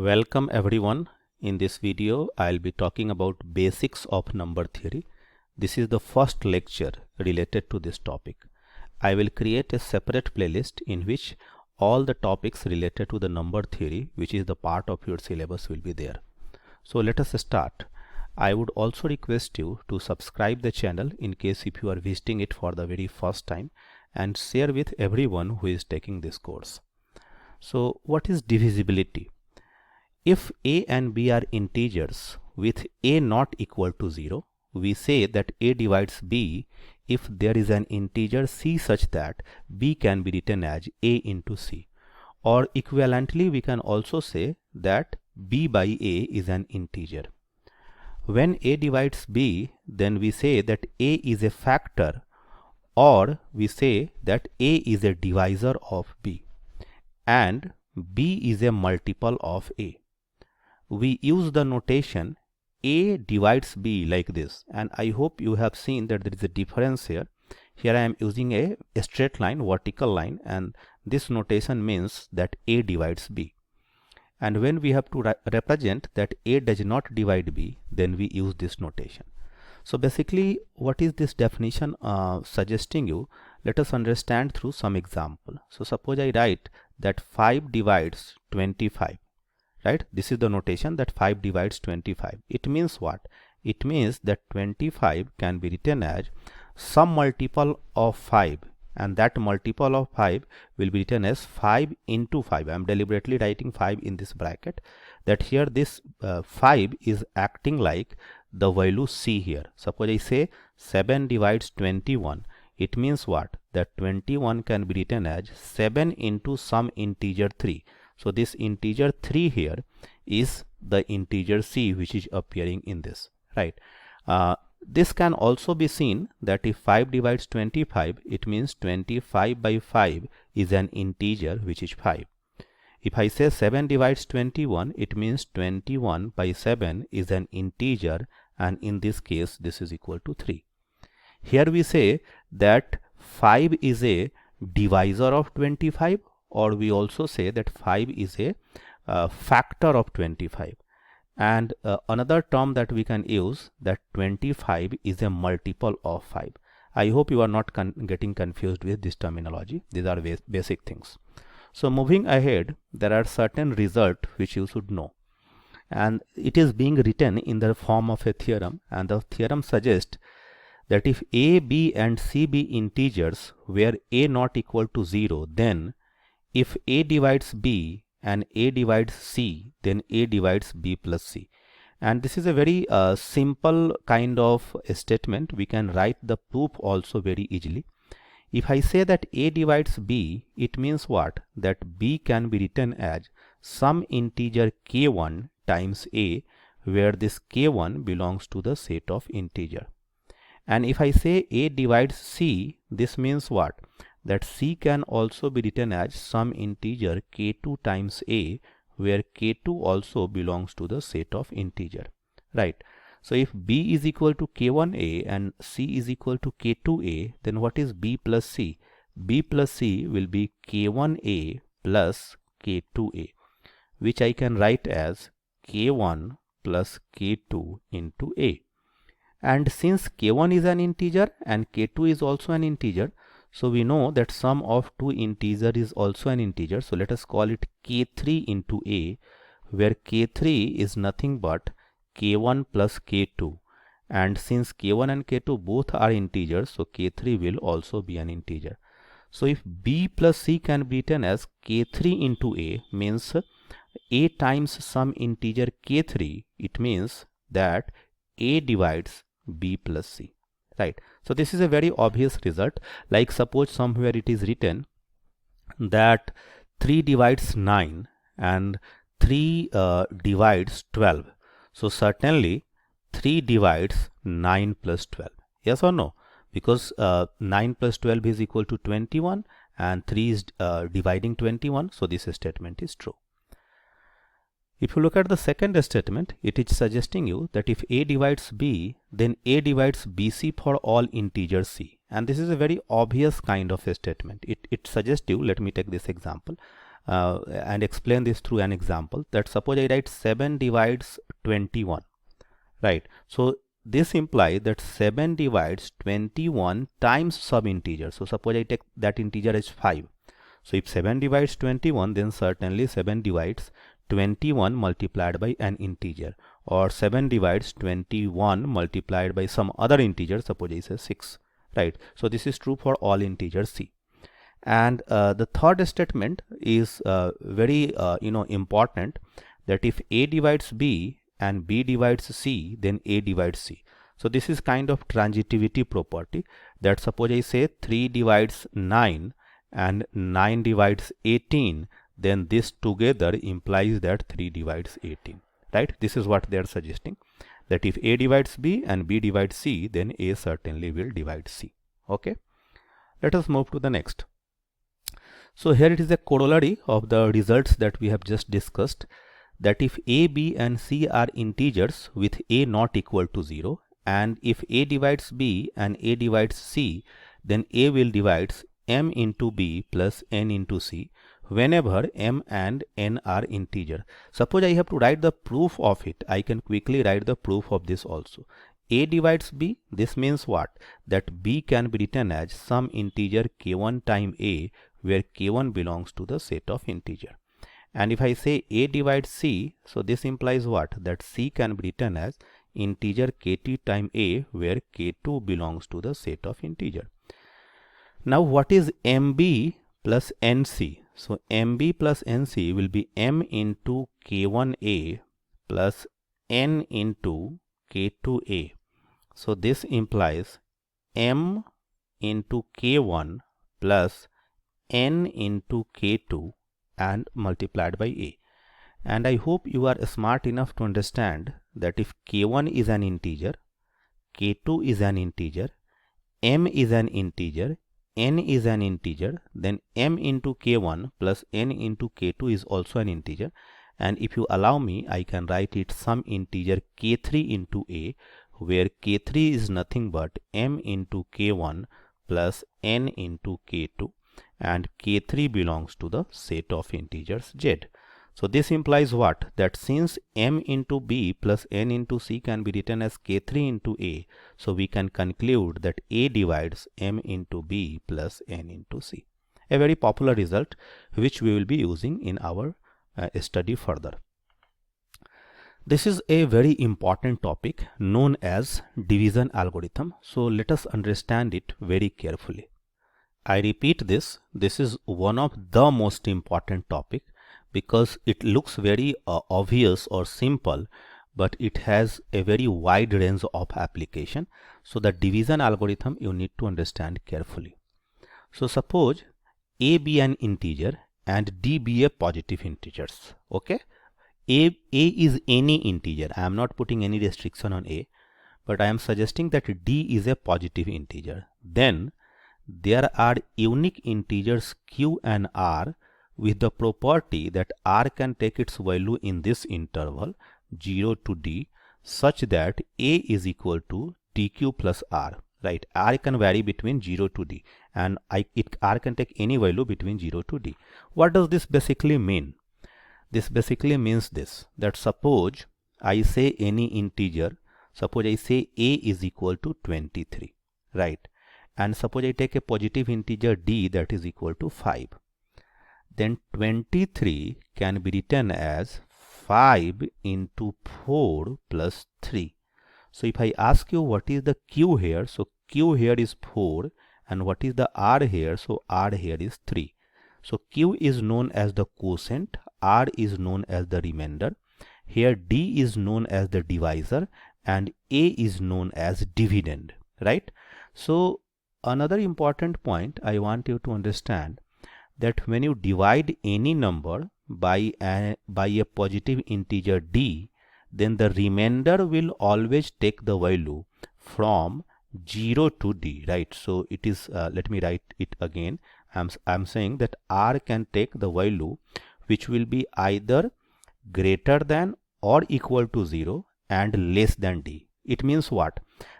Welcome everyone. In this video I'll be talking about basics of number theory. This is the first lecture related to this topic. I will create a separate playlist in which all the topics related to the number theory, which is the part of your syllabus, will be there. So let us start. I would also request you to subscribe the channel in case if you are visiting it for the very first time, and share with everyone who is taking this course. So what is divisibility? If a and b are integers with a not equal to 0, we say that a divides b if there is an integer c such that b can be written as a into c. Or equivalently, we can also say that b by a is an integer. When a divides b, then we say that a is a factor, or we say that a is a divisor of b and b is a multiple of a. We use the notation a divides b like this, and I hope you have seen that there is a difference here. Here I am using a straight line, vertical line, and this notation means that a divides b. And when we have to represent that a does not divide b, then we use this notation. So basically, what is this definition suggesting you? Let us understand through some example. So suppose I write that 5 divides 25. Right? This is the notation that 5 divides 25. It means what? It means that 25 can be written as some multiple of 5, and that multiple of 5 will be written as 5 into 5. I am deliberately writing 5 in this bracket, that here this 5 is acting like the value c here. Suppose I say 7 divides 21. It means what? That 21 can be written as 7 into some integer 3. So this integer 3 here is the integer c which is appearing in this, right? This can also be seen that if 5 divides 25, it means 25 by 5 is an integer which is 5. If I say 7 divides 21, it means 21 by 7 is an integer, and in this case this is equal to 3. Here we say that 5 is a divisor of 25, or we also say that 5 is a factor of 25. And another term that we can use, that 25 is a multiple of 5. I hope you are not getting confused with this terminology. These are basic things. So moving ahead, there are certain results which you should know, and it is being written in the form of a theorem, and the theorem suggests that if a, b and c be integers where a not equal to 0, then if a divides b and a divides c, then a divides b plus c. And this is a very simple kind of a statement. We can write the proof also very easily. If I say that a divides b, it means what? That b can be written as some integer k1 times a, where this k1 belongs to the set of integer. And if I say a divides c, this means what? That c can also be written as some integer k2 times a, where k2 also belongs to the set of integer, right? So if b is equal to k1a and c is equal to k2a, then what is b plus c? B plus c will be k1a plus k2a, which I can write as k1 plus k2 into a. And since k1 is an integer and k2 is also an integer, so we know that sum of two integer is also an integer. So let us call it k3 into a, where k3 is nothing but k1 plus k2. And since k1 and k2 both are integers, so k3 will also be an integer. So if b plus c can be written as k3 into a, means a times some integer k3, it means that a divides b plus c. Right. So this is a very obvious result. Like suppose somewhere it is written that 3 divides 9 and 3 divides 12. So certainly 3 divides 9 plus 12. Yes or no? Because 9 plus 12 is equal to 21 and 3 is dividing 21. So this statement is true. If you look at the second statement, it is suggesting you that if a divides b, then a divides bc for all integers c. And this is a very obvious kind of a statement. It suggests you, let me take this example. and explain this through an example. That suppose I write 7 divides 21, right? So this implies that 7 divides 21 times some integer. So suppose I take that integer as 5. So if 7 divides 21, then certainly 7 divides 21 multiplied by an integer, or 7 divides 21 multiplied by some other integer, suppose I say 6, right? So this is true for all integers C. And the third statement is very important, that if A divides B and B divides C, then A divides C. So this is kind of transitivity property, that suppose I say 3 divides 9 and 9 divides 18, then this together implies that 3 divides 18, right? This is what they are suggesting, that if A divides B and B divides C, then A certainly will divide C. Okay, let us move to the next. So here it is a corollary of the results that we have just discussed, that if A, B and C are integers with A not equal to 0, and if A divides B and A divides C, then A will divides m into B plus n into C whenever m and n are integer. Suppose I have to write the proof of it, I can quickly write the proof of this also. A divides B, this means what? That B can be written as some integer k1 time A, where k1 belongs to the set of integer. And if I say A divides C, so this implies what? That C can be written as integer k2 time A, where k2 belongs to the set of integer. Now what is MB plus NC? So MB plus NC will be m into k1A plus n into k2A. So this implies m into k1 plus n into k2 and multiplied by A. And I hope you are smart enough to understand that if k1 is an integer, k2 is an integer, m is an integer, n is an integer, then m into k1 plus n into k2 is also an integer. And if you allow me, I can write it some integer k3 into A, where k3 is nothing but m into k1 plus n into k2, and k3 belongs to the set of integers Z. So this implies what? That since m into B plus n into C can be written as k3 into A, so we can conclude that A divides m into B plus n into C. A very popular result which we will be using in our study further. This is a very important topic known as division algorithm. So let us understand it very carefully. I repeat this is one of the most important topic, because it looks very obvious or simple, but it has a very wide range of application. So the division algorithm you need to understand carefully. So suppose A be an integer and D be a positive integers. Okay, A is any integer. I am not putting any restriction on A, but I am suggesting that D is a positive integer. Then there are unique integers Q and R with the property that R can take its value in this interval 0 to D, such that A is equal to TQ plus R, right? R can vary between 0 to D, and R can take any value between 0 to D. What does this basically mean? This basically means this, that suppose I say any integer, suppose I say A is equal to 23, right? And suppose I take a positive integer D that is equal to 5. Then 23 can be written as 5 into 4 plus 3. So if I ask you what is the Q here, so Q here is 4, and what is the R here, so R here is 3. So Q is known as the quotient, R is known as the remainder, here D is known as the divisor, and A is known as dividend, right? So another important point I want you to understand, that when you divide any number by a positive integer D, then the remainder will always take the value from 0 to D, right? So it is, let me write it again. I'm saying that R can take the value which will be either greater than or equal to 0 and less than D. It means what?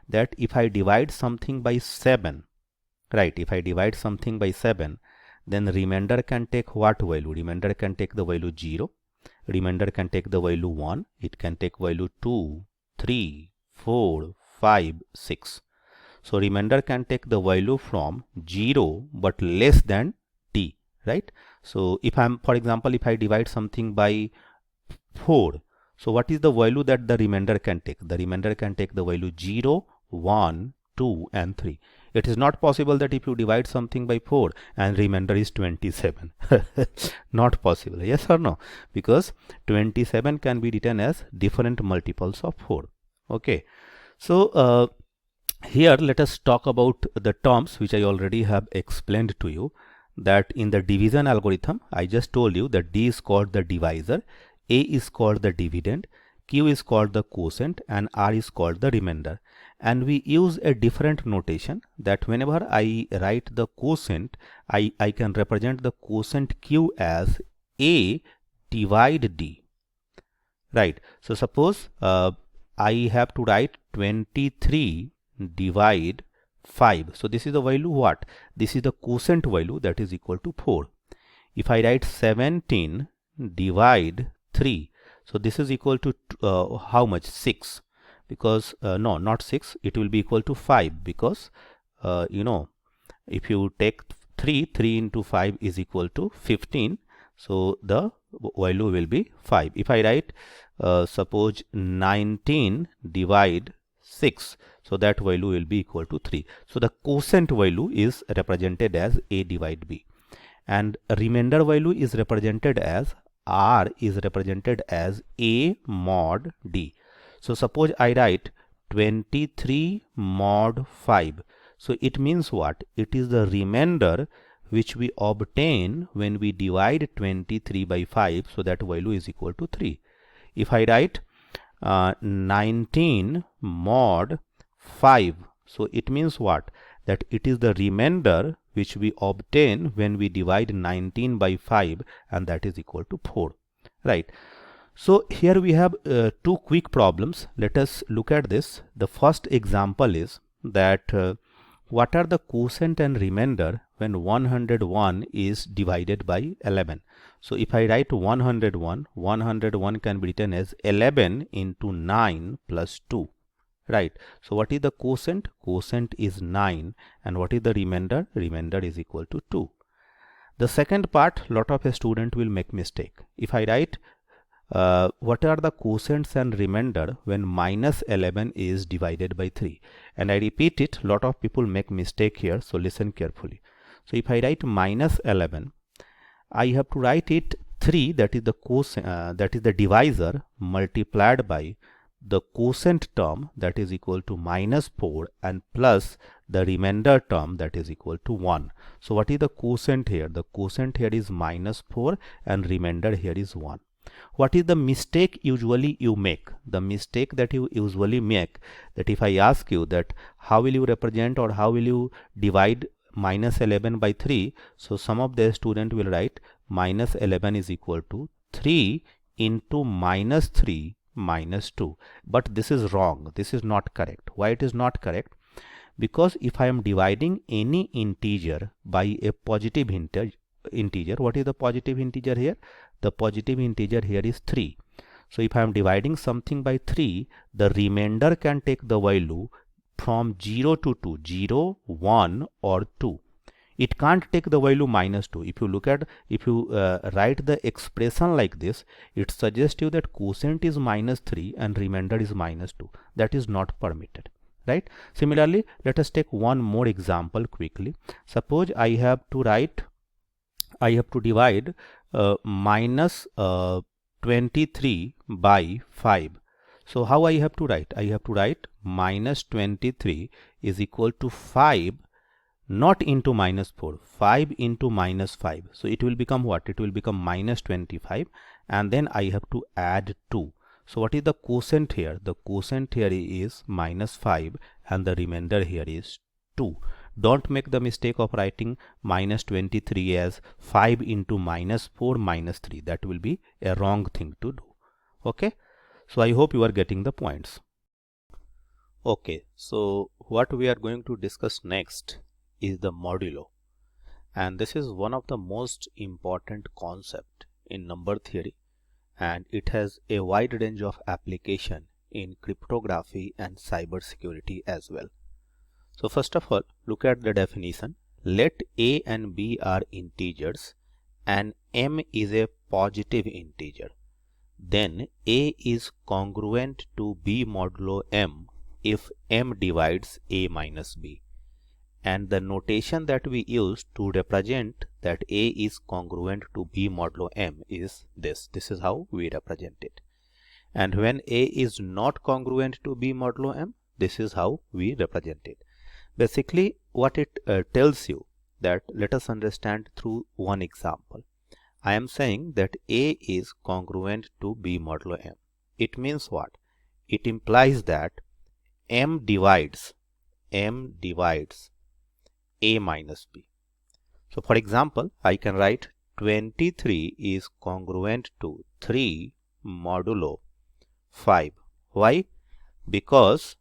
That if I divide something by 7, right? If I divide something by 7, then remainder can take what value? Remainder can take the value 0, remainder can take the value 1, it can take value 2, 3, 4, 5, 6. So remainder can take the value from 0 but less than t, right? So if I'm, for example, if I divide something by 4, so what is the value that the remainder can take? The remainder can take the value 0, 1, 2 and 3. It is not possible that if you divide something by 4 and remainder is 27. Not possible, yes or no? Because 27 can be written as different multiples of 4. Okay, so here let us talk about the terms which I already have explained to you, that in the division algorithm I just told you that D is called the divisor, A is called the dividend, Q is called the quotient and R is called the remainder. And we use a different notation, that whenever I write the quotient, I can represent the quotient Q as A divide D, right? So suppose I have to write 23 divide 5. So this is the value what? This is the quotient value, that is equal to 4. If I write 17 divide 3, so this is equal to how much? 6. Because no, not 6, it will be equal to 5, because you know, if you take 3 into 5 is equal to 15, so the value will be 5. If I write suppose 19 divide 6, so that value will be equal to 3. So the quotient value is represented as A divide B, and remainder value is represented as R is represented as A mod D. So suppose I write 23 mod 5. So it means what? It is the remainder which we obtain when we divide 23 by 5. So that value is equal to 3. If I write 19 mod 5, so it means what? That it is the remainder which we obtain when we divide 19 by 5, and that is equal to 4, right? So here we have two quick problems. Let us look at this. The first example is that what are the quotient and remainder when 101 is divided by 11? So if I write 101, 101 can be written as 11 into 9 plus 2, right? So what is the quotient? Quotient is 9, and what is the remainder? Remainder is equal to 2. The second part, lot of a student will make mistake. If I write what are the quotients and remainder when minus 11 is divided by 3, and I repeat it, lot of people make mistake here, so listen carefully. So if I write minus 11, I have to write it 3, that is the quotient, that is the divisor, multiplied by the quotient term, that is equal to minus 4, and plus the remainder term, that is equal to 1. So what is the quotient here? The quotient here is minus 4 and remainder here is 1. What is the mistake usually you make? The mistake that you usually make, that if I ask you that how will you represent or how will you divide minus 11 by 3, so some of the student will write minus 11 is equal to 3 into minus 3 minus 2. But this is wrong. This is not correct. Why it is not correct? Because if I am dividing any integer by a positive integer, what is the positive integer here? The positive integer here is 3. So if I am dividing something by 3, the remainder can take the value from 0 to 2, 0, 1 or 2. It can't take the value minus 2. If you look at, if you write the expression like this, it suggests you that quotient is minus 3 and remainder is minus 2. That is not permitted, right? Similarly, let us take one more example quickly. Suppose I have to divide minus 23 by 5. So how I have to write? I have to write minus 23 is equal to 5, not into minus 4, 5 into minus 5. So it will become what? It will become minus 25, and then I have to add 2. So what is the quotient here? The quotient here is minus 5 and the remainder here is 2. Don't make the mistake of writing minus 23 as 5 into minus 4 minus 3. That will be a wrong thing to do. Okay. So I hope you are getting the points. Okay. So what we are going to discuss next is the modulo. and this is one of the most important concept in number theory, and it has a wide range of application in cryptography and cyber security as well. So first of all, look at the definition. Let a and b are integers and m is a positive integer. Then a is congruent to b modulo m if m divides a minus b. And the notation that we use to represent that a is congruent to b modulo m is this. This is how we represent it. And when a is not congruent to b modulo m, this is how we represent it. Basically, what it tells you that, let us understand through one example. I am saying that a is congruent to b modulo m. It means what? It implies that m divides a minus b. So for example, I can write 23 is congruent to 3 modulo 5. Why? Because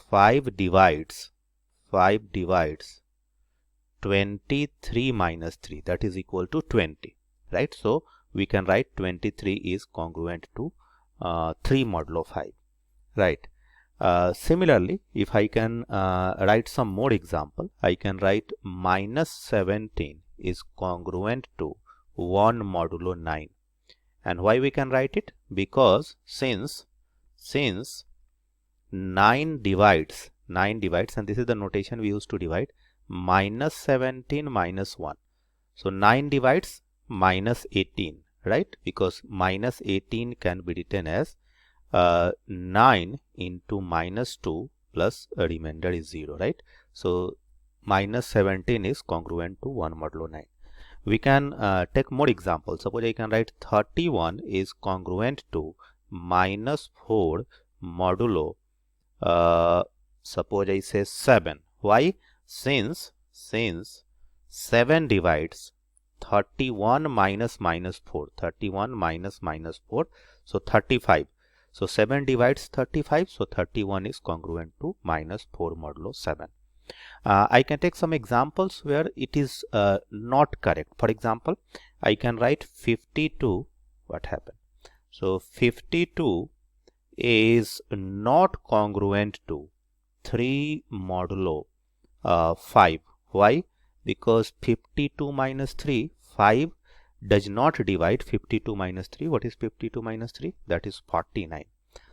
5 divides 23 minus 3, that is equal to 20, right? So we can write 23 is congruent to 3 modulo 5, right? Similarly, if I can write some more example, I can write minus 17 is congruent to 1 modulo 9. And why we can write it? Because since 9 divides, and this is the notation we use to divide, minus 17 minus 1. So 9 divides minus 18, right? Because minus 18 can be written as 9 into minus 2 plus a remainder is 0, right? So minus 17 is congruent to 1 modulo 9. We can take more examples. Suppose I can write 31 is congruent to minus 4 modulo suppose I say 7. Why? Since 7 divides 31 minus 4, 31 minus 4, so 35. So 7 divides 35, so 31 is congruent to minus 4 modulo 7. I can take some examples where it is not correct. For example, I can write 52. What happened? So 52 is not congruent to 3 modulo 5. Why? Because 52 minus 3, 5 does not divide 52 minus 3. What is 52 minus 3? That is 49.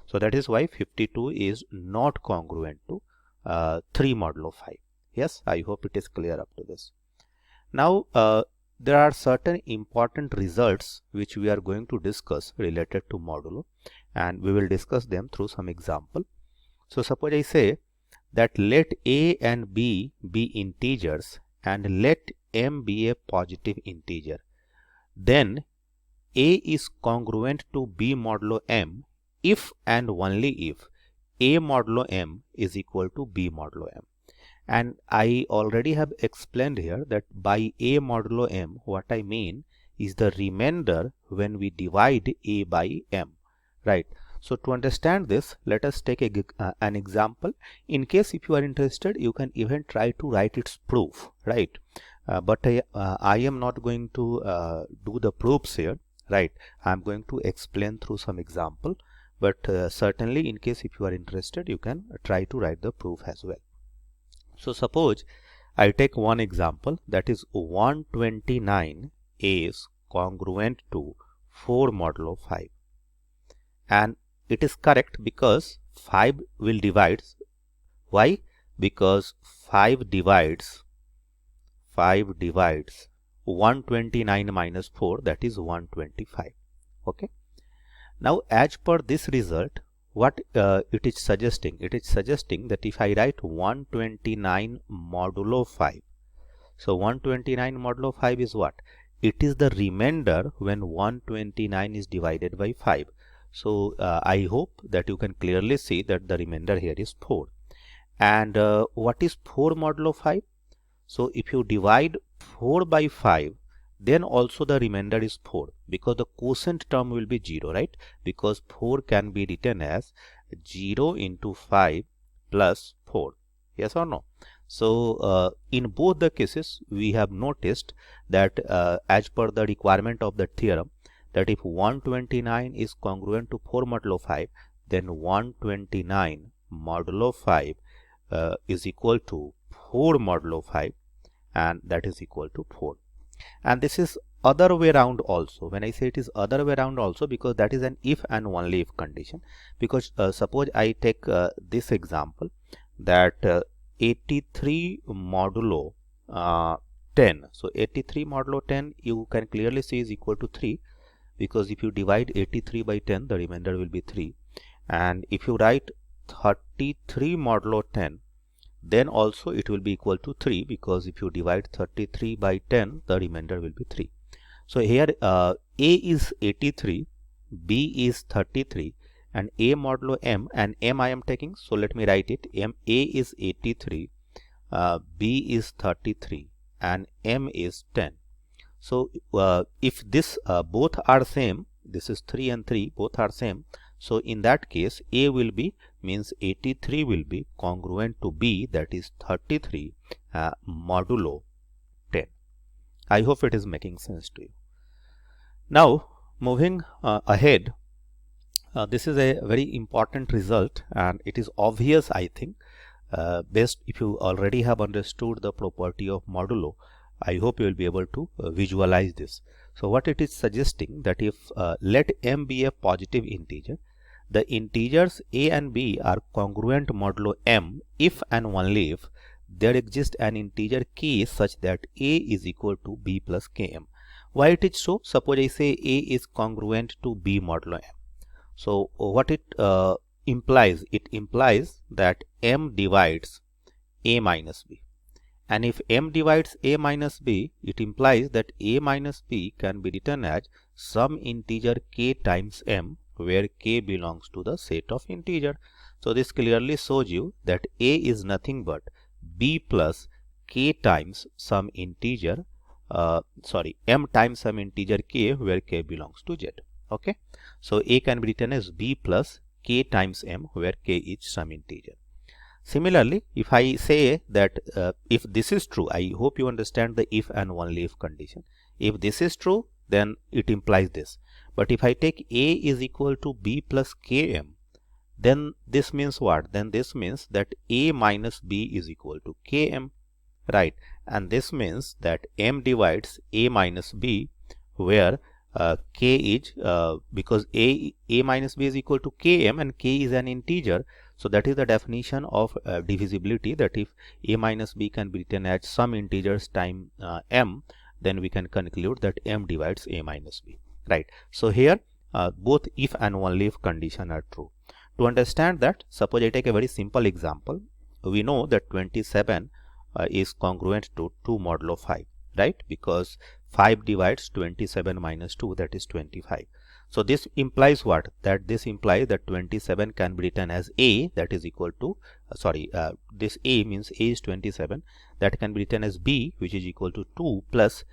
So that is why 52 is not congruent to 3 modulo 5. Yes, I hope it is clear up to this. Now there are certain important results which we are going to discuss related to modulo, and we will discuss them through some example. So suppose I say that let a and b be integers and let m be a positive integer. Then a is congruent to b modulo m if and only if a modulo m is equal to b modulo m. And I already have explained here that by a modulo m, what I mean is the remainder when we divide a by m, right? So to understand this, let us take an example. In case if you are interested, you can even try to write its proof, right? But I am not going to do the proofs here, right? I am going to explain through some example, but certainly in case if you are interested, you can try to write the proof as well. So suppose I take one example, that is 129 is congruent to 4 modulo 5, and it is correct because 5 will divide. Why? Because 5 divides 129 minus 4, that is 125. Okay. Now as per this result, what it is suggesting? It is suggesting that if I write 129 modulo 5, so 129 modulo 5 is what? It is the remainder when 129 is divided by 5. So I hope that you can clearly see that the remainder here is 4. And what is 4 modulo 5? So if you divide 4 by 5, then also the remainder is 4, because the quotient term will be 0, right? Because 4 can be written as 0 into 5 plus 4. Yes or no? So in both the cases we have noticed that as per the requirement of the theorem, that if 129 is congruent to 4 modulo 5, then 129 modulo 5 is equal to 4 modulo 5, and that is equal to 4. And this is other way around also. When I say it is other way around also, because that is an if and only if condition. Because suppose I take this example, that 83 modulo 10. So 83 modulo 10 you can clearly see is equal to 3, because if you divide 83 by 10, the remainder will be 3. And if you write 33 modulo 10, then also it will be equal to 3, because if you divide 33 by 10, the remainder will be 3. So here A is 83, B is 33, and A modulo M, and M I am taking, so let me write it. A is 83, B is 33, and M is 10. So if this both are same, this is 3 and 3, both are same. So in that case, A will be, means 83 will be congruent to B, that is 33 modulo 10. I hope it is making sense to you. Now moving ahead, this is a very important result, and it is obvious, I think, based if you already have understood the property of modulo. I hope you will be able to visualize this. So what it is suggesting, that if let M be a positive integer, the integers A and B are congruent modulo M if and only if there exists an integer k such that A is equal to B plus Km. Why it is so? Suppose I say A is congruent to B modulo M. So what it implies? It implies that M divides A minus B. And if M divides A minus B, it implies that A minus B can be written as some integer k times M, where k belongs to the set of integer. So this clearly shows you that A is nothing but B plus k times some integer, M times some integer k, where k belongs to Z. Okay, so A can be written as B plus k times M, where k is some integer. Similarly, if I say that if this is true, I hope you understand the if and only if condition. If this is true, then it implies this. But if I take A is equal to B plus Km, then this means what? Then this means that A minus B is equal to Km, right? And this means that M divides A minus B, where k is because A minus B is equal to Km, and k is an integer. So that is the definition of divisibility, that if A minus B can be written as some integers times M, then we can conclude that M divides A minus B, right? So here both if and only if condition are true. To understand that, suppose I take a very simple example. We know that 27 is congruent to 2 modulo 5, right? Because 5 divides 27 minus 2, that is 25. So this implies what? That this implies that 27 can be written as A, that is equal to this A means A is 27, that can be written as B, which is equal to 2 plus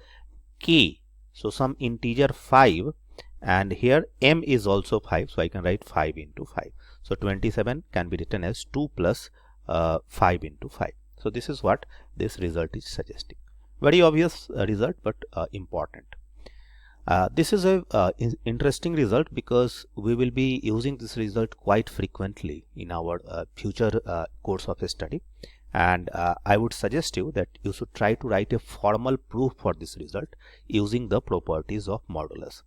K, so some integer 5, and here M is also 5, so I can write 5 into 5. So 27 can be written as 2 plus 5 into 5. So this is what this result is suggesting. Very obvious result, but important. This is a interesting result, because we will be using this result quite frequently in our future course of study, and I would suggest you that you should try to write a formal proof for this result using the properties of modulus.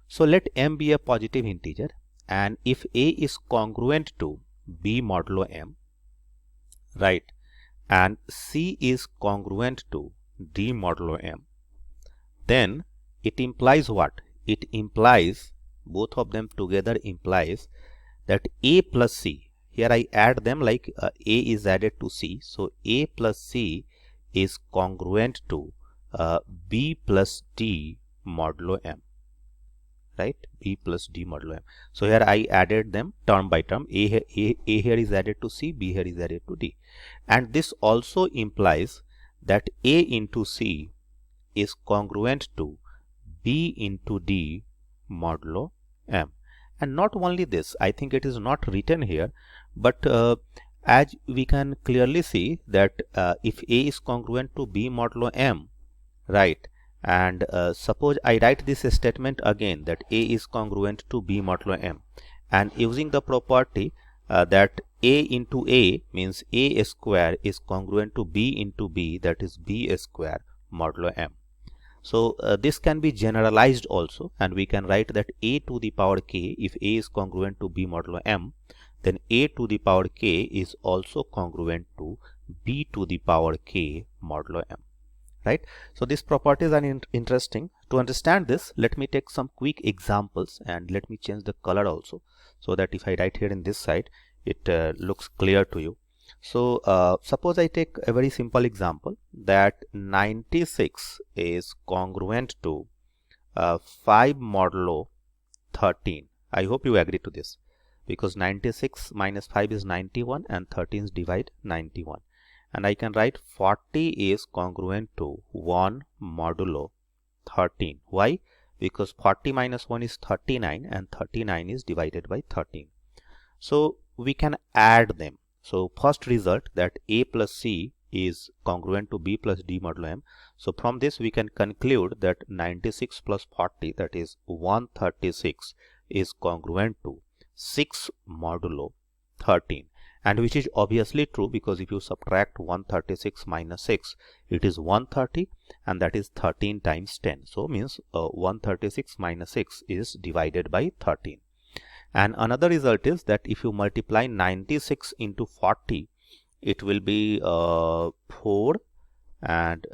So let M be a positive integer, and if A is congruent to B modulo M, right, and C is congruent to D modulo M, then it implies what? It implies, both of them together implies, that A plus C, here I add them like A is added to C, so A plus C is congruent to B plus D modulo M, right? B plus D modulo M. So here I added them term by term. A here is added to C, B here is added to D. And this also implies that A into C is congruent to B into D modulo M. And not only this, I think it is not written here, but as we can clearly see that if A is congruent to B modulo M, right, and suppose I write this statement again that A is congruent to B modulo M, and using the property that A into A means A square is congruent to B into B, that is B square modulo M. So this can be generalized also, and we can write that A to the power k, if A is congruent to B modulo M, then A to the power k is also congruent to B to the power k modulo M, right? So these properties are interesting. To understand this, let me take some quick examples, and let me change the color also, so that if I write here in this side, it looks clear to you. So suppose I take a very simple example that 96 is congruent to 5 modulo 13. I hope you agree to this, because 96 minus 5 is 91 and 13 divide 91. And I can write 40 is congruent to 1 modulo 13. Why? Because 40 minus 1 is 39 and 39 is divided by 13. So we can add them. So first result, that A plus C is congruent to B plus D modulo M. So from this we can conclude that 96 plus 40, that is 136, is congruent to 6 modulo 13, and which is obviously true, because if you subtract 136 minus 6, it is 130, and that is 13 times 10. So means 136 minus 6 is divided by 13. And another result is that if you multiply 96 into 40, it will be 4, and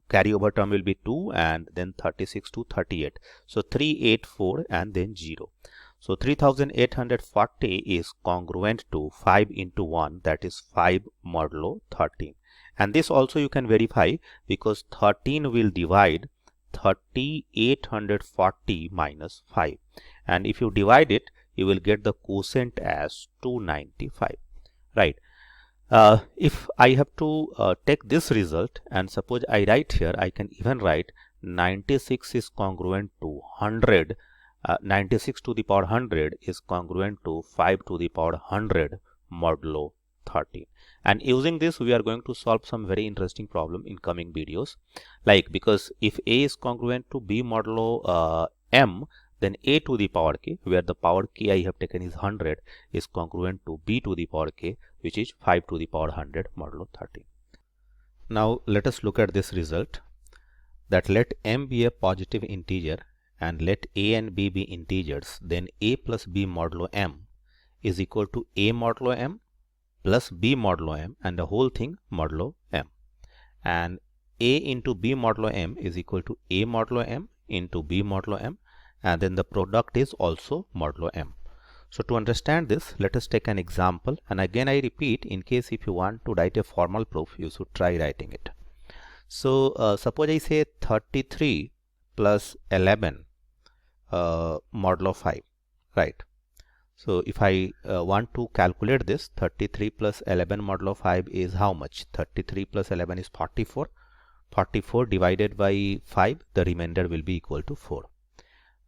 carryover term will be 2, and then 36 to 38. So 384 and then 0. So 3840 is congruent to 5 into 1, that is 5 modulo 13. And this also you can verify, because 13 will divide 3840 minus 5, and if you divide it, you will get the quotient as 295, right? If I have to take this result, and suppose I write here, I can even write 96 is congruent to 100. 96 to the power 100 is congruent to 5 to the power 100 modulo 13. And using this, we are going to solve some very interesting problem in coming videos. Like, because if A is congruent to B modulo M, then A to the power k, where the power k I have taken is 100, is congruent to B to the power k, which is 5 to the power 100 modulo 13. Now let us look at this result, that let M be a positive integer and let A and B be integers, then A plus B modulo M is equal to A modulo M plus B modulo M, and the whole thing modulo M. And A into B modulo M is equal to A modulo M into B modulo M, and then the product is also modulo M. So to understand this, let us take an example, and again I repeat, in case if you want to write a formal proof, you should try writing it. So suppose I say 33 plus 11 modulo 5, right? So if I want to calculate this, 33 plus 11 modulo 5 is how much? 33 plus 11 is 44. 44 divided by 5, the remainder will be equal to 4.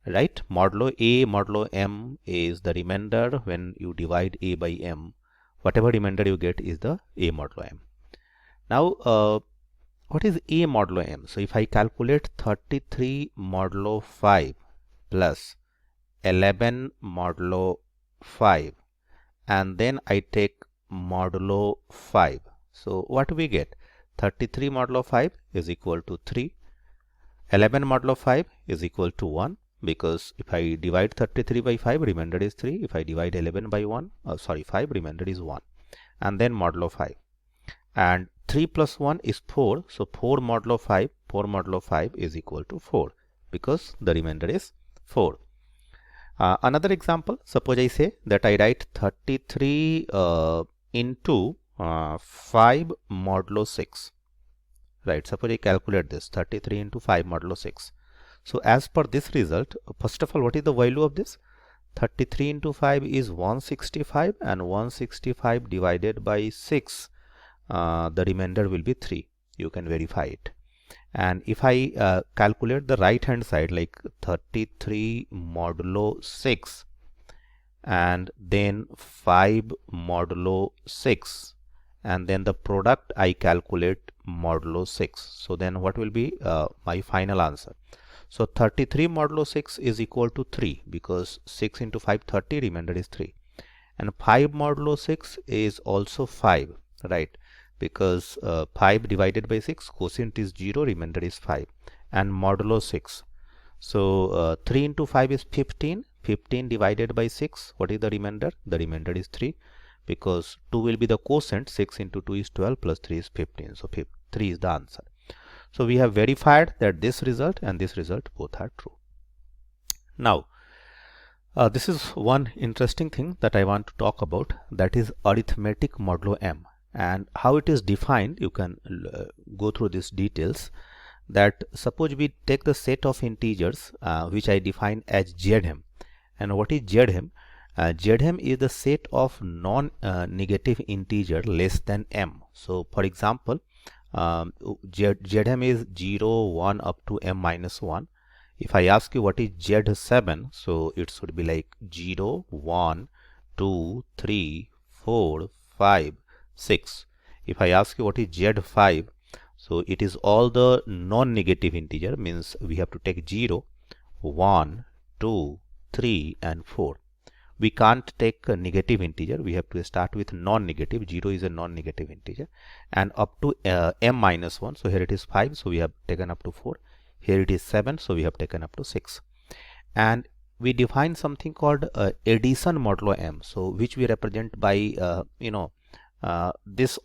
Right? Modulo A modulo M is the remainder. When you divide A by M, whatever remainder you get is the A modulo M. Now what is A modulo M? So if I calculate 33 modulo 5 plus 11 modulo 5, and then I take modulo 5. So what we get? 33 modulo 5 is equal to 3. 11 modulo 5 is equal to 1, because if I divide 33 by 5, remainder is 3. If I divide 11 by 5, remainder is 1. And then modulo 5. And 3 plus 1 is 4. So 4 modulo 5 is equal to 4, because the remainder is 4. Another example, suppose I say that I write 33 into 5 modulo 6, right? Suppose I calculate this, 33 into 5 modulo 6. So as per this result, first of all, what is the value of this? 33 into 5 is 165, and 165 divided by 6, the remainder will be 3. You can verify it. And if I calculate the right hand side, like 33 modulo 6, and then 5 modulo 6, and then the product I calculate modulo 6. So then what will be my final answer? So 33 modulo 6 is equal to 3, because 6 into 5 30, remainder is 3, and 5 modulo 6 is also 5, right, because 5 divided by 6, quotient is 0, remainder is 5, and modulo 6. So 3 into 5 is 15, 15 divided by 6, what is the remainder? The remainder is 3, because 2 will be the quotient, 6 into 2 is 12 plus 3 is 15, so 3 is the answer. So we have verified that this result and this result both are true. Now this is one interesting thing that I want to talk about, that is arithmetic modulo m, and how it is defined. You can go through these details. That suppose we take the set of integers which I define as zm, and what is zm? Zm is the set of non-negative integer less than m. So for example, zm is 0, 1 up to m minus 1. If I ask you what is z7, so it should be like 0, 1, 2, 3, 4, 5, 6. If I ask you what is z5, so it is all the non-negative integer, means we have to take 0, 1, 2, 3 and 4. We can't take a negative integer, we have to start with non-negative. 0 is a non-negative integer, and up to m minus 1. So here it is 5, so we have taken up to 4. Here it is 7, so we have taken up to 6. And we define something called addition modulo m, so which we represent by this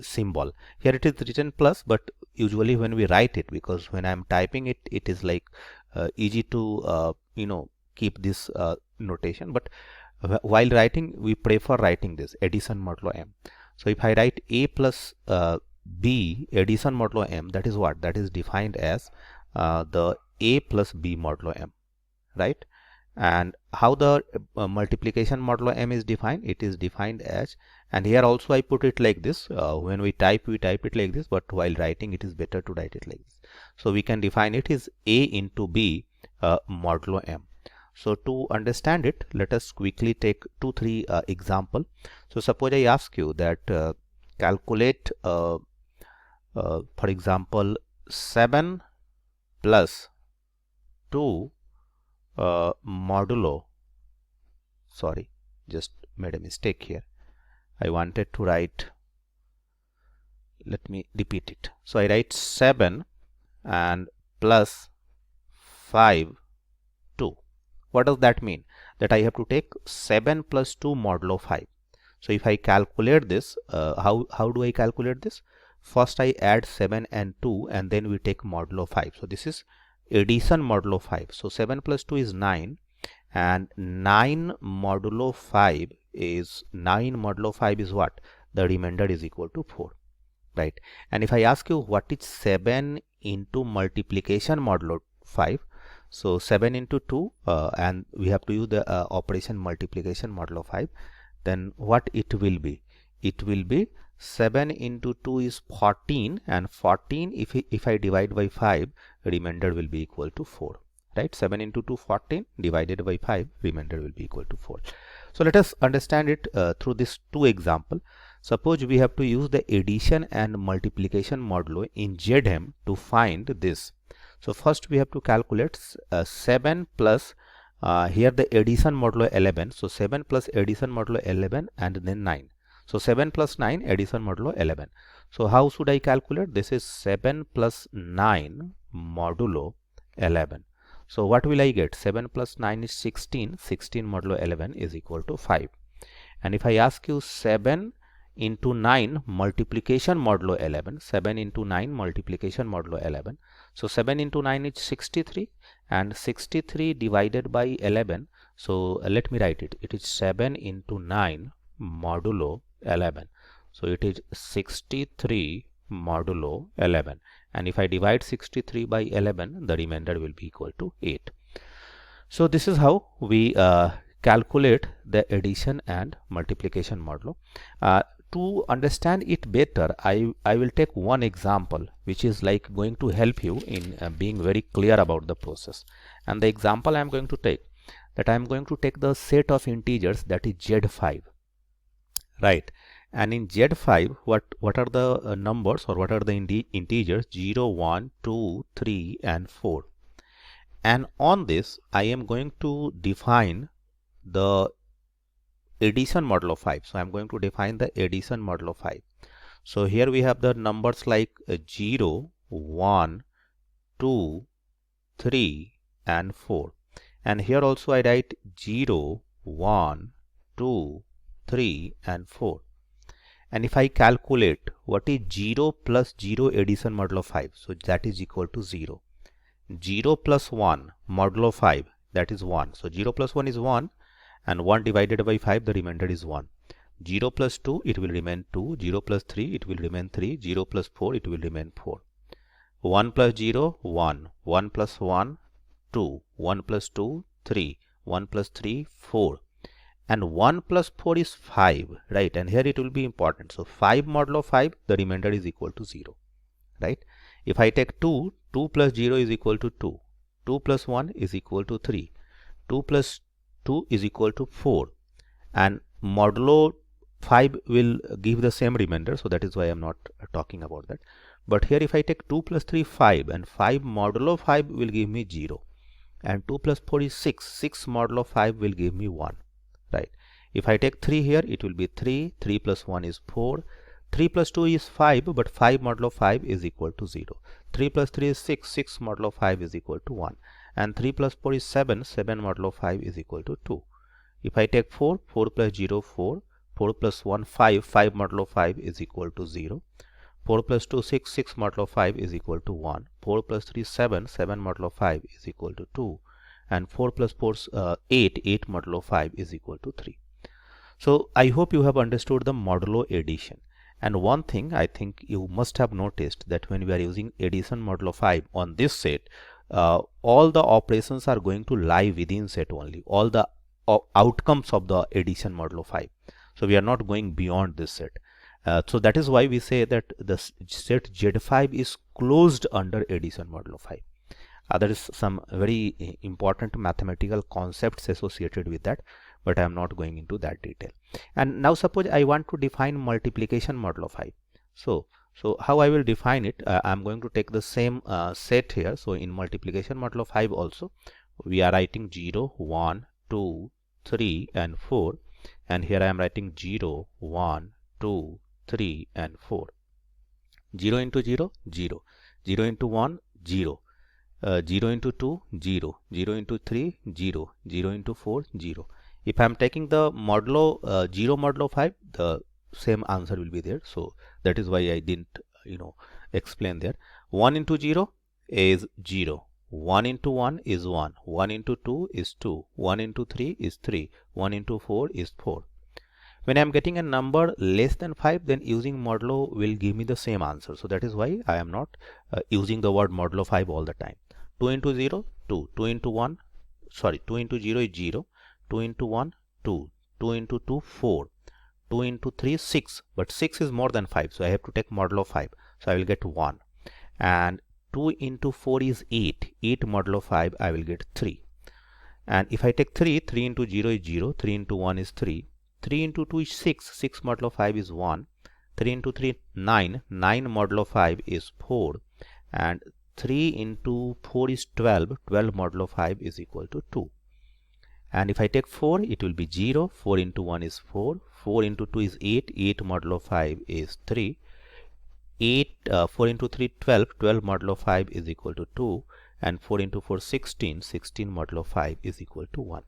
symbol. Here it is written plus, but usually when we write it, because when I'm typing it, it is like easy to keep this notation, but while writing we prefer writing this addition modulo m. So if I write a plus b addition modulo m, that is what? That is defined as the a plus b modulo m, right? And how the multiplication modulo m is defined? It is defined as, and here also I put it like this. When we type it like this, but while writing it is better to write it like this. So we can define it is a into b modulo m. So to understand it, let us quickly take 2-3 example. So suppose I ask you that calculate for example 7 plus 2 modulo, sorry, just made a mistake here. I wanted to write, let me repeat it. So I write 7 and plus 5 2. What does that mean? That I have to take 7 plus 2 modulo 5. So if I calculate this, how do I calculate this? First I add 7 and 2, and then we take modulo 5. So this is addition modulo 5. So 7 plus 2 is 9, and 9 modulo 5 is what? The remainder is equal to 4, right? And if I ask you what is 7 into multiplication modulo 5, so 7 into 2 and we have to use the operation multiplication modulo 5, then what it will be? It will be 7 into 2 is 14, and 14 if I divide by 5, remainder will be equal to 4, right? 7 into 2 14 divided by 5, remainder will be equal to 4. So let us understand it through this 2 example. Suppose we have to use the addition and multiplication modulo in ZM to find this. So first we have to calculate 7 plus here the addition modulo 11. So 7 plus addition modulo 11 and then 9. So 7 plus 9 addition modulo 11. So how should I calculate? This is 7 plus 9 modulo 11. So what will I get? 7 plus 9 is 16. 16 modulo 11 is equal to 5. And if I ask you 7 into 9 multiplication modulo 11, 7 into 9 multiplication modulo 11. So 7 into 9 is 63, and 63 divided by 11. So let me write it. It is 7 into 9 modulo 11. So it is 63 modulo 11. And if I divide 63 by 11, the remainder will be equal to 8. So this is how we calculate the addition and multiplication modulo. To understand it better, I will take one example which is like going to help you in being very clear about the process. And the example I am going to take, that I am going to take the set of integers that is Z5, right? And in Z5, what are the numbers, or what are the integers? 0, 1, 2, 3 and 4. And on this I am going to define the addition modulo 5. So I am going to define the addition modulo 5. So here we have the numbers like 0, 1, 2, 3 and 4. And here also I write 0, 1, 2, 3 and 4. And if I calculate what is 0 plus 0 addition modulo 5, so that is equal to 0. 0 plus 1 modulo 5, that is 1. So 0 plus 1 is 1, and 1 divided by 5, the remainder is 1. 0 plus 2, it will remain 2. 0 plus 3, it will remain 3. 0 plus 4, it will remain 4. 1 plus 0, 1. 1 plus 1, 2. 1 plus 2, 3. 1 plus 3, 4. And 1 plus 4 is 5, right? And here it will be important. So 5 modulo 5, the remainder is equal to 0, right? If I take 2, 2 plus 0 is equal to 2. 2 plus 1 is equal to 3. 2 plus 2 is equal to 4. And modulo 5 will give the same remainder, so that is why I am not talking about that. But here if I take 2 plus 3, 5, and 5 modulo 5 will give me 0. And 2 plus 4 is 6. 6 modulo 5 will give me 1, right? If I take 3 here, it will be 3. 3 plus 1 is 4. 3 plus 2 is 5, but 5 modulo 5 is equal to 0. 3 plus 3 is 6. 6 modulo 5 is equal to 1. And 3 plus 4 is 7. 7 modulo 5 is equal to 2. If I take 4, 4 plus 0, 4. 4 plus 1, 5. 5 modulo 5 is equal to 0. 4 plus 2, 6. 6 modulo 5 is equal to 1. 4 plus 3, 7. 7 modulo 5 is equal to 2. And 4 plus 4, 8. 8 modulo 5 is equal to 3. So I hope you have understood the modulo addition. And one thing I think you must have noticed, that when we are using addition modulo 5 on this set, all the operations are going to lie within set only. All the outcomes of the addition modulo 5. So we are not going beyond this set. So that is why we say that the set Z5 is closed under addition modulo 5. There is some very important mathematical concepts associated with that, but I am not going into that detail. And now suppose I want to define multiplication modulo 5. So how I will define it? I am going to take the same set here. So in multiplication modulo 5 also, we are writing 0, 1, 2, 3 and 4. And here I am writing 0, 1, 2, 3 and 4. 0 into 0, 0. 0 into 1, 0. 0 into 2, 0. 0 into 3, 0. 0 into 4, 0. If I am taking the modulo 0 modulo 5, the same answer will be there. So that is why I didn't explain there. 1 into 0 is 0. 1 into 1 is 1. 1 into 2 is 2. 1 into 3 is 3. 1 into 4 is 4. When I am getting a number less than 5, then using modulo will give me the same answer. So that is why I am not using the word modulo 5 all the time. 2 into 0, 2. 2 into 1, sorry, 2 into 0 is 0. 2 into 1, 2. 2 into 2, 4. 2 into 3, 6. But 6 is more than 5. So I have to take modulo 5. So I will get 1. And 2 into 4 is 8. 8 modulo 5, I will get 3. And if I take 3, 3 into 0 is 0. 3 into 1 is 3. 3 into 2 is 6. 6 modulo 5 is 1. 3 into 3, 9. 9 modulo 5 is 4. And 3 into 4 is 12. 12 modulo 5 is equal to 2. And if I take 4, it will be 0. 4 into 1 is 4. 4 into 2 is 8. 8 modulo 5 is 3. 4 into 3, 12. 12 modulo 5 is equal to 2. And 4 into 4, 16. 16 modulo 5 is equal to 1.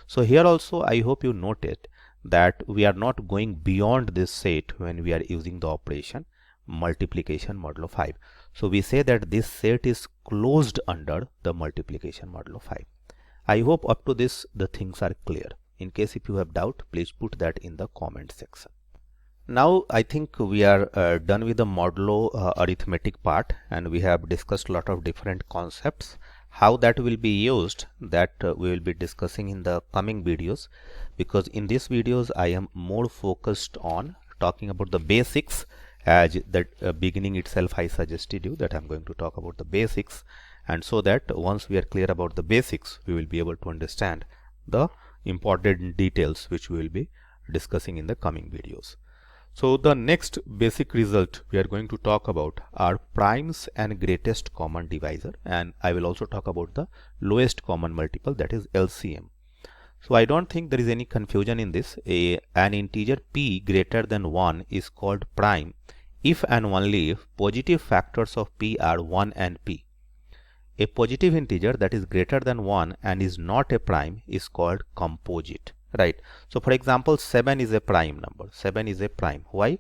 So here also I hope you noted that we are not going beyond this set when we are using the operation multiplication modulo 5. So we say that this set is closed under the multiplication modulo 5. I hope up to this the things are clear. In case if you have doubt, please put that in the comment section. Now I think we are done with the modulo arithmetic part, and we have discussed a lot of different concepts. How that will be used, that we will be discussing in the coming videos, because in these videos I am more focused on talking about the basics. As that beginning itself I suggested you that I'm going to talk about the basics, and so that once we are clear about the basics, we will be able to understand the important details which we will be discussing in the coming videos. So the next basic result we are going to talk about are primes and greatest common divisor, and I will also talk about the lowest common multiple, that is LCM. So I don't think there is any confusion in this. An integer p greater than 1 is called prime if and only if positive factors of p are 1 and p. A positive integer that is greater than 1 and is not a prime is called composite, right? So for example, 7 is a prime number. 7 is a prime. Why?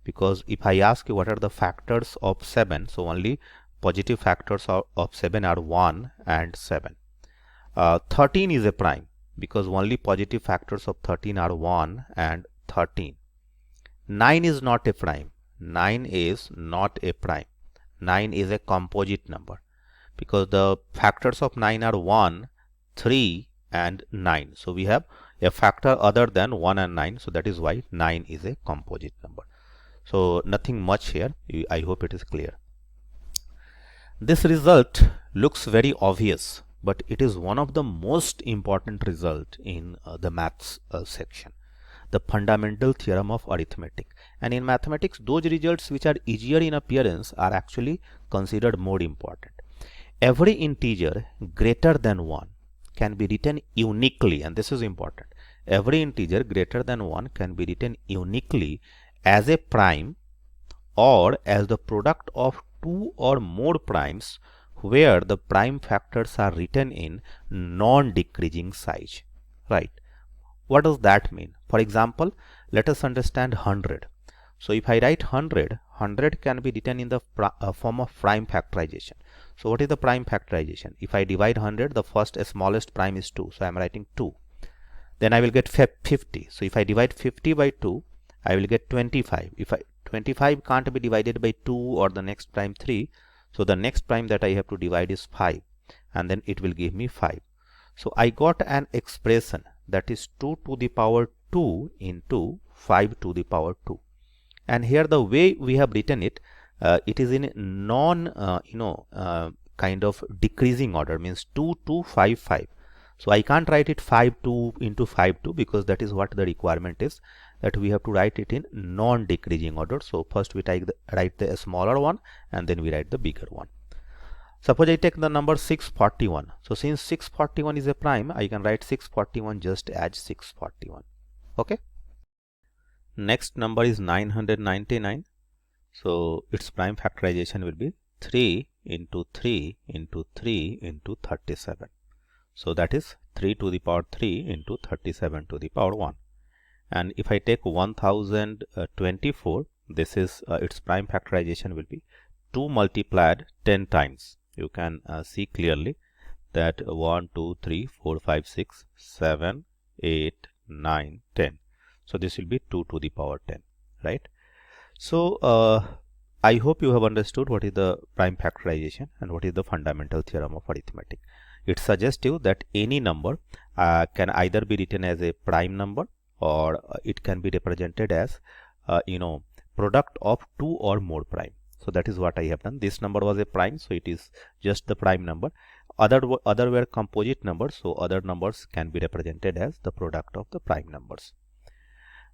Because if I ask you what are the factors of 7, so only positive factors of 7 are 1 and 7. 13 is a prime because only positive factors of 13 are 1 and 13. 9 is not a prime. 9 is not a prime. 9 is a composite number because the factors of 9 are 1, 3 and 9. So we have a factor other than 1 and 9. So that is why 9 is a composite number. So nothing much here. I hope it is clear. This result looks very obvious, but it is one of the most important result in the maths section, the fundamental theorem of arithmetic. And in mathematics, those results which are easier in appearance are actually considered more important. Every integer greater than 1 can be written uniquely, and this is important. Every integer greater than 1 can be written uniquely as a prime or as the product of two or more primes where the prime factors are written in non-decreasing size, right? What does that mean? For example, let us understand 100. So if I write 100, 100 can be written in the form of prime factorization. So what is the prime factorization? If I divide 100, the first smallest prime is 2. So I am writing 2. Then I will get 50. So if I divide 50 by 2, I will get 25. 25 can't be divided by 2 or the next prime 3. So the next prime that I have to divide is 5. And then it will give me 5. So I got an expression that is 2 to the power 2 into 5 to the power 2. And here the way we have written it, it is in kind of decreasing order, means 2 2 5 5. So I can't write it 5 2 into 5 2 because that is what the requirement is, that we have to write it in non-decreasing order. So first we write the smaller one and then we write the bigger one. Suppose I take the number 641. So since 641 is a prime, I can write 641 just as 641. Okay. Next number is 999. So its prime factorization will be 3 into 3 into 3 into 37. So that is 3 to the power 3 into 37 to the power 1. And if I take 1024, this is its prime factorization will be 2 multiplied 10 times. You can see clearly that 1, 2, 3, 4, 5, 6, 7, 8, 9, 10. So this will be 2 to the power 10, right? So I hope you have understood what is the prime factorization and what is the fundamental theorem of arithmetic. It suggests you that any number can either be written as a prime number or it can be represented as product of two or more prime. So that is what I have done. This number was a prime, so it is just the prime number. Other were composite numbers, so other numbers can be represented as the product of the prime numbers.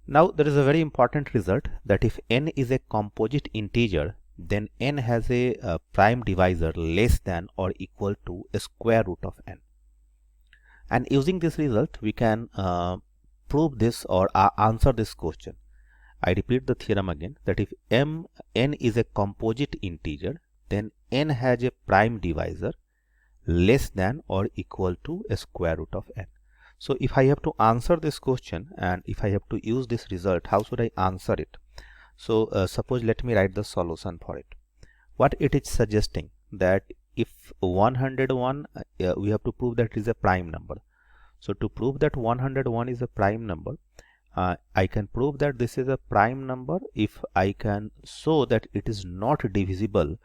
Now there is a very important result, that if n is a composite integer, then n has a prime divisor less than or equal to a square root of n. And using this result, we can prove this or answer this question. I repeat the theorem again, that if n is a composite integer, then n has a prime divisor less than or equal to a square root of n. So if I have to answer this question and if I have to use this result, how should I answer it? So suppose let me write the solution for it. What it is suggesting, that if 101, we have to prove that it is a prime number. So to prove that 101 is a prime number, I can prove that this is a prime number if I can show that it is not divisible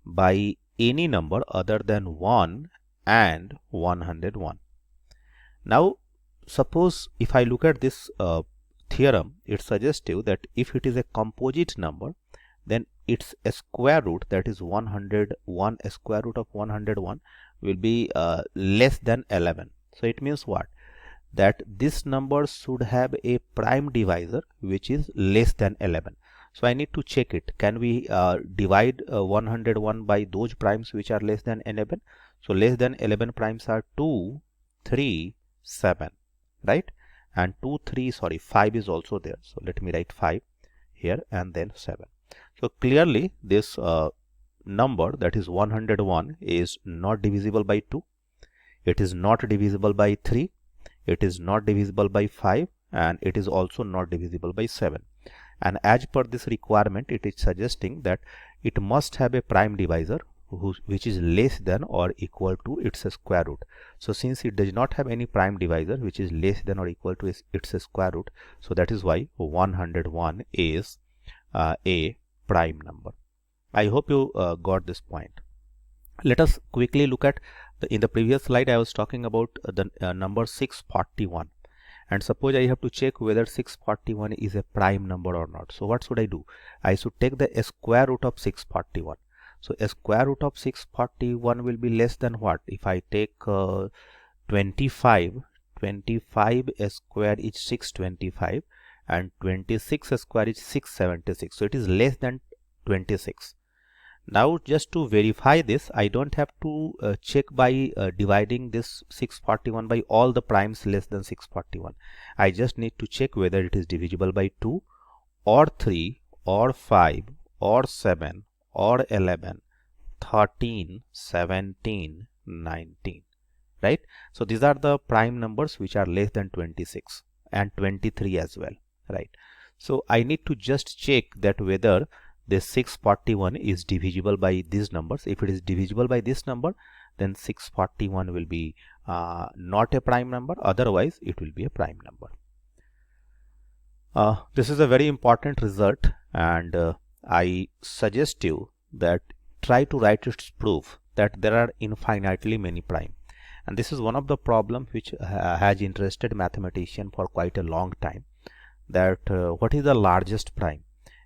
by any number other than 1 and 101. Now suppose if I look at this theorem, it suggests you that if it is a composite number, then its a square root, that is 101, a square root of 101 will be less than 11. So it means what? that this number should have a prime divisor which is less than 11. So I need to check it. Can we divide 101 by those primes which are less than 11? So less than 11 primes are 2, 3, 7, right? And 5 is also there. So let me write 5 here and then 7. So clearly this number, that is 101, is not divisible by 2. It is not divisible by 3. It is not divisible by 5, and it is also not divisible by 7. And as per this requirement, it is suggesting that it must have a prime divisor which is less than or equal to its square root. So since it does not have any prime divisor which is less than or equal to its square root, so that is why 101 is a prime number. I hope you got this point. Let us quickly look at in the previous slide I was talking about the number 641, and suppose I have to check whether 641 is a prime number or not. So what should I do? I should take the square root of 641. So a square root of 641 will be less than what? If I take 25 square is 625 and 26 square is 676. So it is less than 26. Now just to verify this, I don't have to check by dividing this 641 by all the primes less than 641. I just need to check whether it is divisible by 2 or 3 or 5 or 7 or 11, 13, 17, 19, right? So these are the prime numbers which are less than 26 and 23 as well, right? So I need to just check that whether this 641 is divisible by these numbers. If it is divisible by this number, then 641 will be not a prime number, otherwise it will be a prime number. This is a very important result, and I suggest you that try to write its proof that there are infinitely many prime, and this is one of the problems which has interested mathematician for quite a long time, that what is the largest prime.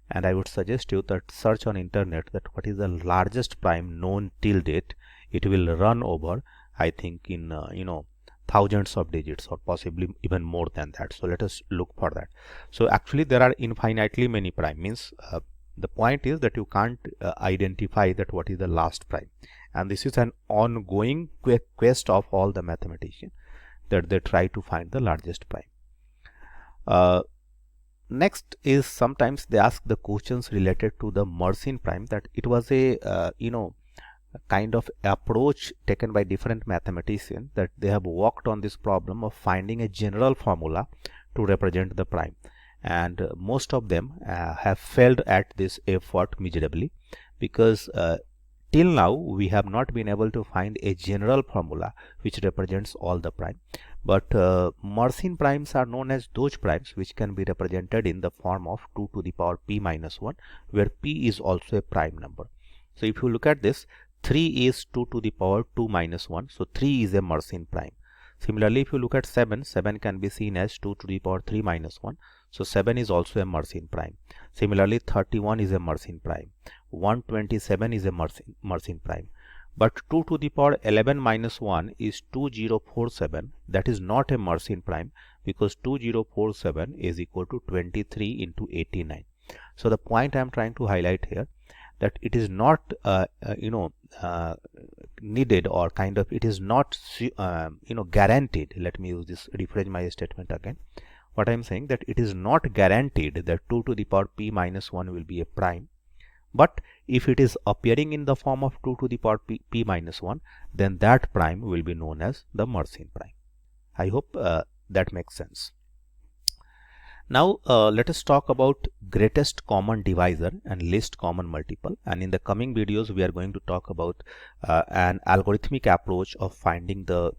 And I would suggest you that search on internet that what is the largest prime known till date. It will run over, I think, in thousands of digits or possibly even more than that. So let us look for that. So actually there are infinitely many prime, means the point is that you can't identify that what is the last prime, and this is an ongoing quest of all the mathematicians, that they try to find the largest prime. Next is sometimes they ask the questions related to the Mersenne prime, that it was a kind of approach taken by different mathematicians, that they have worked on this problem of finding a general formula to represent the prime, and most of them have failed at this effort miserably, because till now we have not been able to find a general formula which represents all the prime. But Mersenne primes are known as those primes which can be represented in the form of 2 to the power p minus 1, where p is also a prime number. So if you look at this, 3 is 2 to the power 2 minus 1, so 3 is a Mersenne prime. Similarly, if you look at 7 can be seen as 2 to the power 3 minus 1, so 7 is also a Mersenne prime. Similarly, 31 is a Mersenne prime, 127 is a Mersenne prime. But 2 to the power 11 minus 1 is 2047. That is not a Mersenne prime, because 2047 is equal to 23 into 89. So the point I am trying to highlight here, that it is not needed, or kind of it is not guaranteed. Let me use this, rephrase my statement again. What I am saying, that it is not guaranteed that 2 to the power p minus 1 will be a prime. But if it is appearing in the form of 2 to the power p minus 1, then that prime will be known as the Mersenne prime. I hope that makes sense. Now let us talk about greatest common divisor and least common multiple, and in the coming videos we are going to talk about an algorithmic approach of finding the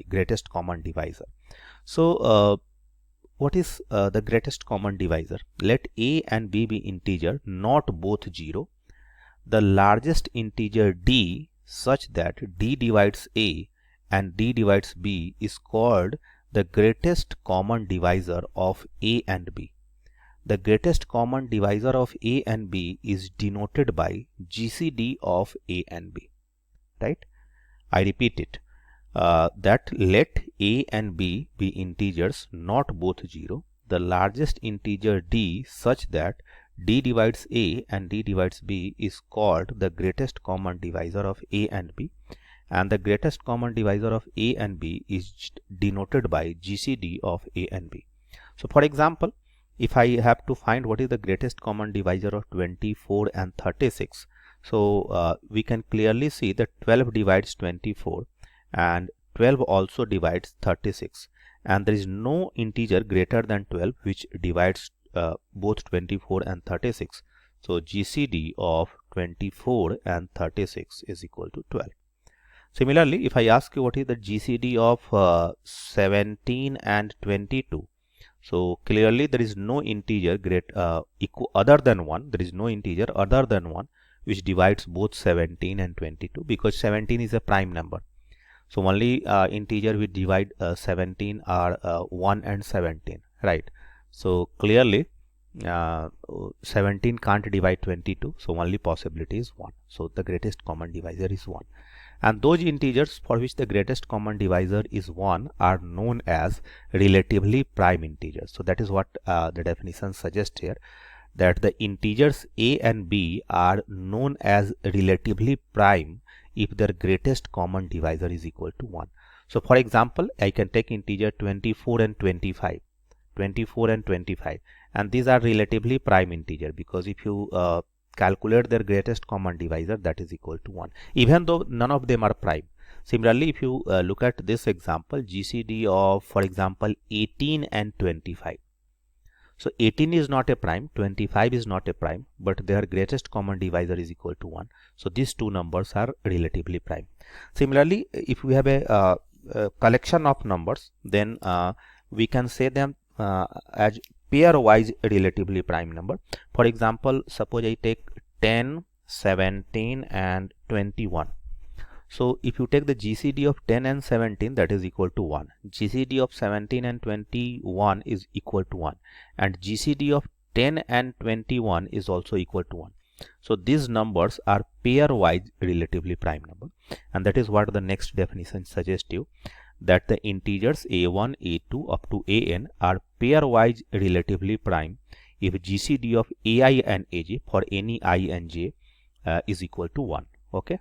greatest common divisor. So what is the greatest common divisor? Let a and b be integer, not both 0. The largest integer d such that d divides a and d divides b is called the greatest common divisor of a and b. The greatest common divisor of a and b is denoted by GCD of a and b, right? I repeat it. that let a and b be integers not both 0. The largest integer d such that d divides a and d divides b is called the greatest common divisor of a and b, and the greatest common divisor of a and b is denoted by GCD of a and b. So for example, if I have to find what is the greatest common divisor of 24 and 36, so we can clearly see that 12 divides 24 and 12 also divides 36, and there is no integer greater than 12 which divides both 24 and 36. So GCD of 24 and 36 is equal to 12. Similarly, if I ask you what is the GCD of 17 and 22, so clearly there is no integer other than 1. There is no integer other than 1 which divides both 17 and 22, because 17 is a prime number. So only integer which divide 17 are 1 and 17, right? So clearly 17 can't divide 22, so only possibility is 1. So the greatest common divisor is 1. And those integers for which the greatest common divisor is 1 are known as relatively prime integers. So that is what the definition suggests here, that the integers a and b are known as relatively prime if their greatest common divisor is equal to 1. So for example, I can take integer 24 and 25, 24 and 25, and these are relatively prime integer, because if you calculate their greatest common divisor, that is equal to 1, even though none of them are prime. Similarly, if you look at this example, GCD of, for example, 18 and 25. So 18 is not a prime, 25 is not a prime, but their greatest common divisor is equal to 1. So these two numbers are relatively prime. Similarly, if we have a collection of numbers, then we can say them as pairwise relatively prime number. For example, suppose I take 10, 17 and 21. So if you take the GCD of 10 and 17, that is equal to 1. GCD of 17 and 21 is equal to 1. And GCD of 10 and 21 is also equal to 1. So these numbers are pairwise relatively prime number. And that is what the next definition suggests you, that the integers a1, a2 up to an are pairwise relatively prime if GCD of ai and aj for any I and j is equal to 1. Okay.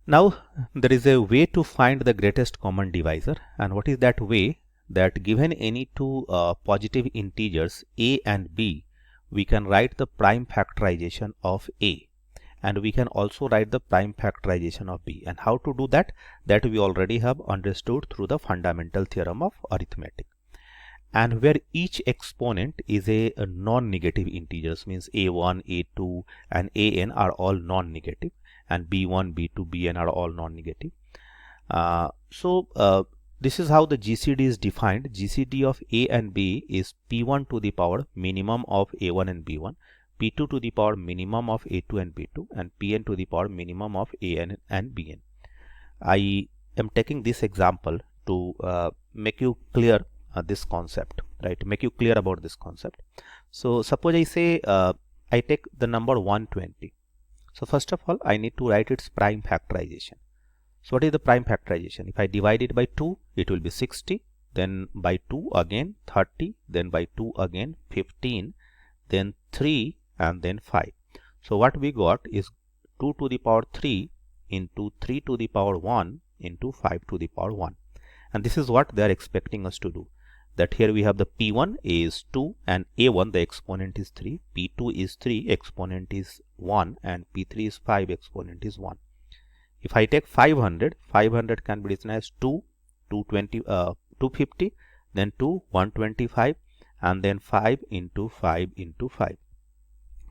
Now there is a way to find the greatest common divisor, and what is that way? That given any two positive integers a and b, we can write the prime factorization of a, and we can also write the prime factorization of b. And how to do that? That we already have understood through the fundamental theorem of arithmetic. And where each exponent is a non-negative integers, means a1, a2 and an are all non-negative, and b1, b2, bn are all non-negative. This is how the GCD is defined. GCD of a and b is p1 to the power minimum of a1 and b1, p2 to the power minimum of a2 and b2, and pn to the power minimum of an and bn. I am taking this example to make you clear this concept, right? Make you clear about this concept. So suppose I say I take the number 120. So first of all, I need to write its prime factorization. So what is the prime factorization? If I divide it by 2, it will be 60, then by 2 again 30, then by 2 again 15, then 3 and then 5. So what we got is 2 to the power 3 into 3 to the power 1 into 5 to the power 1. And this is what they are expecting us to do. That here we have the p1 is 2 and a1 the exponent is 3, p2 is 3, exponent is 1, and p3 is 5, exponent is 1. If I take 500, 500 can be written as 2, 250, then 2, 125, and then 5 into 5 into 5.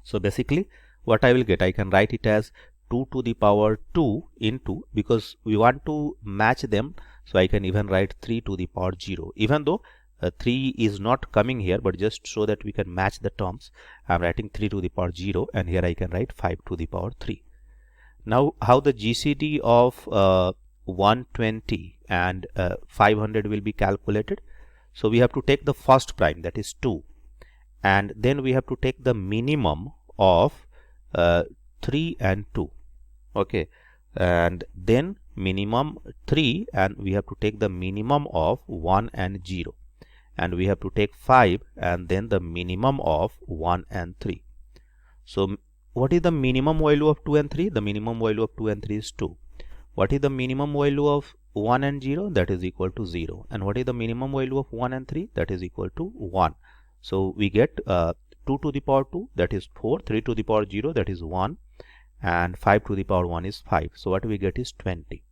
So basically what I will get, I can write it as 2 to the power 2 into, because we want to match them, so I can even write 3 to the power 0, even though 3 is not coming here, but just so that we can match the terms, I am writing 3 to the power 0, and here I can write 5 to the power 3. Now how the GCD of 120 and 500 will be calculated? So we have to take the first prime, that is 2, and then we have to take the minimum of 3 and 2. Okay, and then minimum 3 and we have to take the minimum of 1 and 0, and we have to take 5 and then the minimum of 1 and 3. So what is the minimum value of 2 and 3? The minimum value of 2 and 3 is 2. What is the minimum value of 1 and 0? That is equal to 0. And what is the minimum value of 1 and 3? That is equal to 1. So we get 2 to the power 2, that is 4, 3 to the power 0, that is 1, and 5 to the power 1 is 5. So what we get is 20.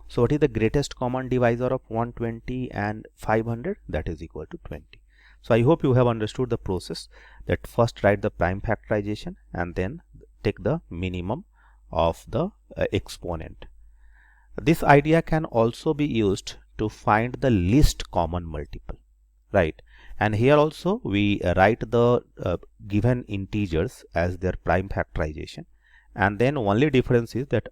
So what is the greatest common divisor of 120 and 500? That is equal to 20. So I hope you have understood the process, that first write the prime factorization and then take the minimum of the exponent. This idea can also be used to find the least common multiple, right? And here also we write the given integers as their prime factorization, and then only difference is that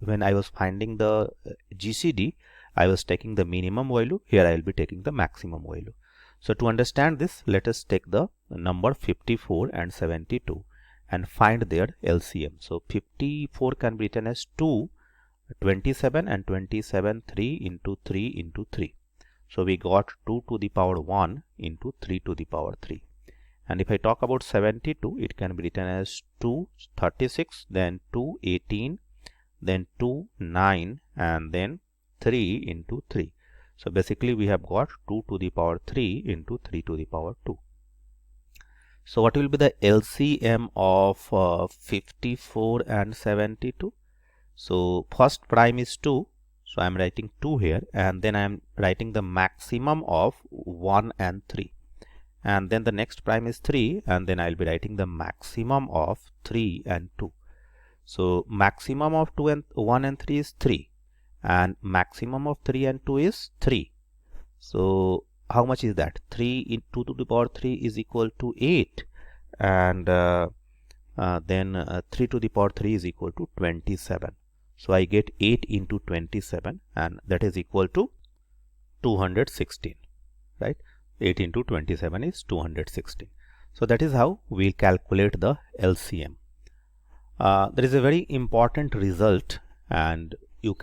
when I was finding the GCD, I was taking the minimum value. Here I will be taking the maximum value. So to understand this, let us take the number 54 and 72 and find their LCM. So 54 can be written as 2, 27, and 27 3 into 3 into 3. So we got 2 to the power 1 into 3 to the power 3. And if I talk about 72, it can be written as 2 36, then 2 18, then 2 9, and then 3 into 3. So basically we have got 2 to the power 3 into 3 to the power 2. So what will be the LCM of 54 and 72? So first prime is 2, so I am writing 2 here, and then I am writing the maximum of 1 and 3, and then the next prime is 3, and then I will be writing the maximum of 3 and 2. So maximum of 2 and 1 and 3 is 3, and maximum of 3 and 2 is 3. So how much is that? 3 into 2 to the power 3 is equal to 8, and then 3 to the power 3 is equal to 27. So I get 8 into 27, and that is equal to 216, right? 8 into 27 is 216. So that is how we calculate the LCM. There is a very important result, and you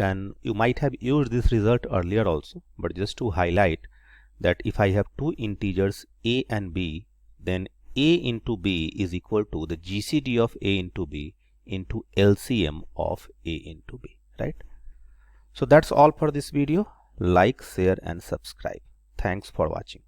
might have used this result earlier also, but just to highlight that if I have two integers a and b, then a into b is equal to the GCD of a into b into LCM of a into b, right? So that's all for this video. Like, share and subscribe. Thanks for watching.